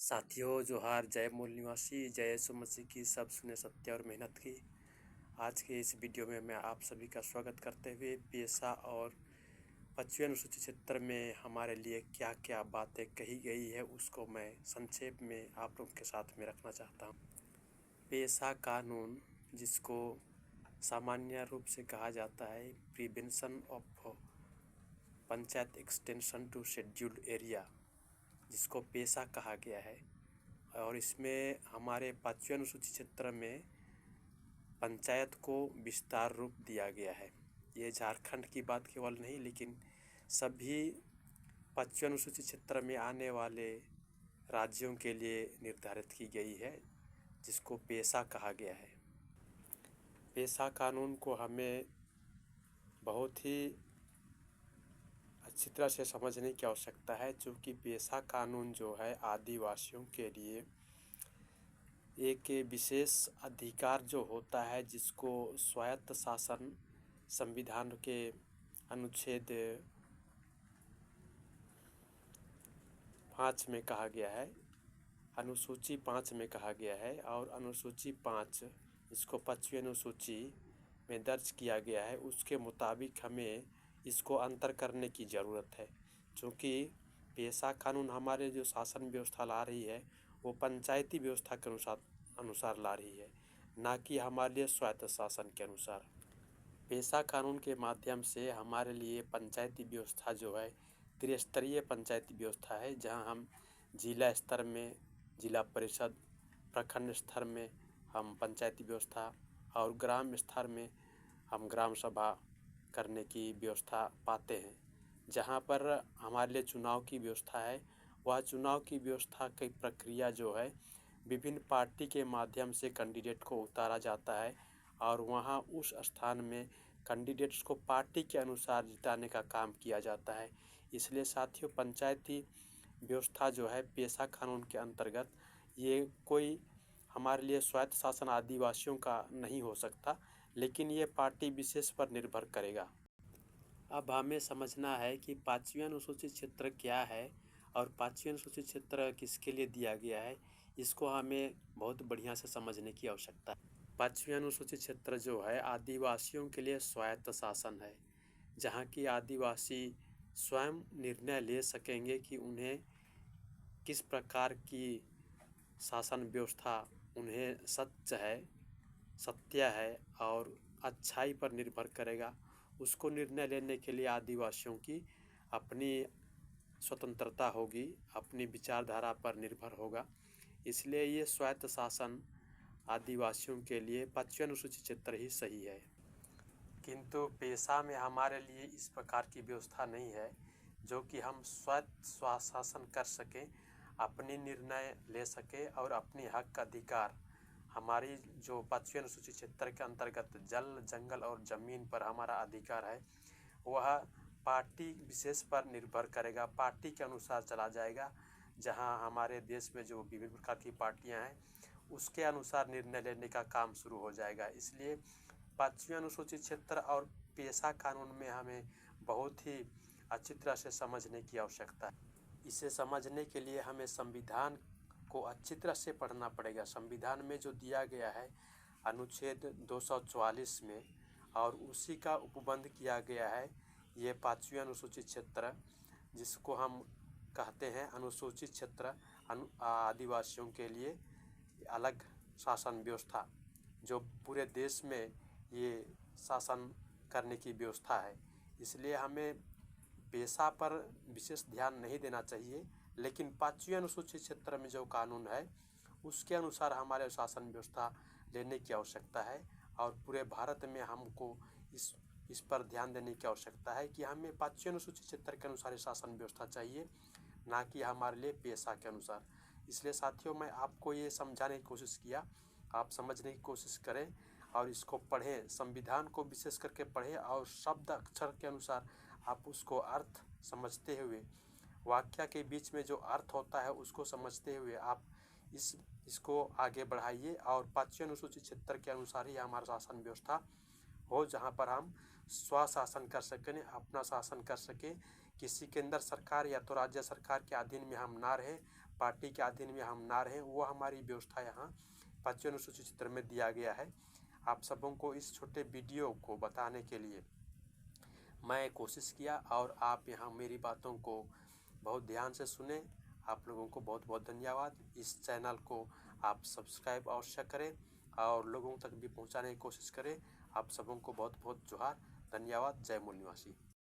साथियों जोहार, जय मूल निवासी, जय यीशु मसीह की। सब सुने सत्य और मेहनत की। आज के इस वीडियो में मैं आप सभी का स्वागत करते हुए पेशा और 25वें अनुसूचित क्षेत्र में हमारे लिए क्या क्या बातें कही गई है उसको मैं संक्षेप में आप लोगों के साथ में रखना चाहता हूँ। पेशा कानून, जिसको सामान्य रूप से कहा जाता है prevention of panchayat extension to scheduled area, जिसको पेशा कहा गया है, और इसमें हमारे 5वें अनुसूचित क्षेत्र में पंचायत को विस्तार रूप दिया गया है। ये झारखंड की बात केवल नहीं, लेकिन सभी 5वें अनुसूचित क्षेत्र में आने वाले राज्यों के लिए निर्धारित की गई है, जिसको पेशा कहा गया है। पेशा कानून को हमें बहुत ही अच्छी तरह से समझने की आवश्यकता है, क्योंकि पेशा कानून जो है आदिवासियों के लिए एक विशेष अधिकार जो होता है, जिसको स्वायत्त शासन संविधान के अनुच्छेद 5 में कहा गया है, अनुसूची 5 में कहा गया है। और अनुसूची 5 इसको 25वीं अनुसूची में दर्ज किया गया है, उसके मुताबिक हमें इसको अंतर करने की ज़रूरत है, क्योंकि पेशा कानून हमारे जो शासन व्यवस्था ला रही है वो पंचायती व्यवस्था के अनुसार ला रही है, ना कि हमारे लिए स्वायत्त शासन के अनुसार। पेशा कानून के माध्यम से हमारे लिए पंचायती व्यवस्था जो है त्रिस्तरीय पंचायती व्यवस्था है, जहां हम जिला स्तर में जिला परिषद, प्रखंड स्तर में हम पंचायती व्यवस्था और ग्राम स्तर में हम ग्राम सभा करने की व्यवस्था पाते हैं। जहां पर हमारे लिए चुनाव की व्यवस्था है, वह चुनाव की व्यवस्था की प्रक्रिया जो है विभिन्न पार्टी के माध्यम से कैंडिडेट को उतारा जाता है, और वहां उस स्थान में कैंडिडेट्स को पार्टी के अनुसार जिताने का काम किया जाता है। इसलिए साथियों, पंचायती व्यवस्था जो है पेशा कानून के अंतर्गत ये कोई हमारे लिए स्वायत्त शासन आदिवासियों का नहीं हो सकता, लेकिन ये पार्टी विशेष पर निर्भर करेगा। अब हमें समझना है कि 5वीं अनुसूचित क्षेत्र क्या है और 5वीं अनुसूचित क्षेत्र किसके लिए दिया गया है, इसको हमें बहुत बढ़िया से समझने की आवश्यकता है। 5वीं अनुसूचित क्षेत्र जो है आदिवासियों के लिए स्वायत्त शासन है, जहाँ की आदिवासी स्वयं निर्णय ले सकेंगे कि उन्हें किस प्रकार की शासन व्यवस्था उन्हें सत्य है और अच्छाई पर निर्भर करेगा। उसको निर्णय लेने के लिए आदिवासियों की अपनी स्वतंत्रता होगी, अपनी विचारधारा पर निर्भर होगा। इसलिए ये स्वायत्त शासन आदिवासियों के लिए 5वीं अनुसूचित क्षेत्र ही सही है। किंतु पेशा में हमारे लिए इस प्रकार की व्यवस्था नहीं है, जो कि हम स्वशासन कर सकें, अपनी निर्णय ले सके और अपनी हक अधिकार, हमारी जो 5वीं अनुसूचित क्षेत्र के अंतर्गत जल, जंगल और ज़मीन पर हमारा अधिकार है, वह पार्टी विशेष पर निर्भर करेगा, पार्टी के अनुसार चला जाएगा। जहां हमारे देश में जो विभिन्न प्रकार की पार्टियां हैं, उसके अनुसार निर्णय लेने का काम शुरू हो जाएगा। इसलिए 5वीं अनुसूचित क्षेत्र और पेशा कानून में हमें बहुत ही अच्छी तरह से समझने की आवश्यकता है। इसे समझने के लिए हमें संविधान को अच्छी तरह से पढ़ना पड़ेगा। संविधान में जो दिया गया है अनुच्छेद 244 में, और उसी का उपबंध किया गया है ये 5वीं अनुसूचित क्षेत्र, जिसको हम कहते हैं अनुसूचित क्षेत्र। आदिवासियों के लिए अलग शासन व्यवस्था, जो पूरे देश में ये शासन करने की व्यवस्था है। इसलिए हमें पेशा पर विशेष ध्यान नहीं देना चाहिए, लेकिन 5वीं अनुसूचित क्षेत्र में जो कानून है उसके अनुसार हमारे शासन व्यवस्था लेने की आवश्यकता है। और पूरे भारत में हमको इस पर ध्यान देने की आवश्यकता है कि हमें 5वीं अनुसूचित क्षेत्र के अनुसार शासन व्यवस्था चाहिए, ना कि हमारे लिए पेशा के अनुसार। इसलिए साथियों, मैं आपको ये समझाने की कोशिश किया, आप समझने की कोशिश करें और इसको पढ़ें, संविधान को विशेष करके पढ़ें, और शब्द अक्षर के अनुसार आप उसको अर्थ समझते हुए, वाक्य के बीच में जो अर्थ होता है उसको समझते हुए आप इसको आगे बढ़ाइए। और 5वीं अनुसूचित क्षेत्र के अनुसार ही हमारा शासन व्यवस्था हो, जहाँ पर हम स्वशासन कर सकें, अपना शासन कर सकें, किसी केंद्र सरकार या तो राज्य सरकार के अधीन में हम ना रहें, पार्टी के अधीन में हम ना रहें, वो हमारी व्यवस्था यहाँ 5वीं अनुसूची चित्र में दिया गया है। आप सबों को इस छोटे वीडियो को बताने के लिए मैं कोशिश किया और आप यहाँ मेरी बातों को बहुत ध्यान से सुने। आप लोगों को बहुत बहुत धन्यवाद। इस चैनल को आप सब्सक्राइब अवश्य करें और लोगों तक भी पहुँचाने की कोशिश करें। आप सबों को बहुत बहुत जोहार, धन्यवाद। जय मूल निवासी।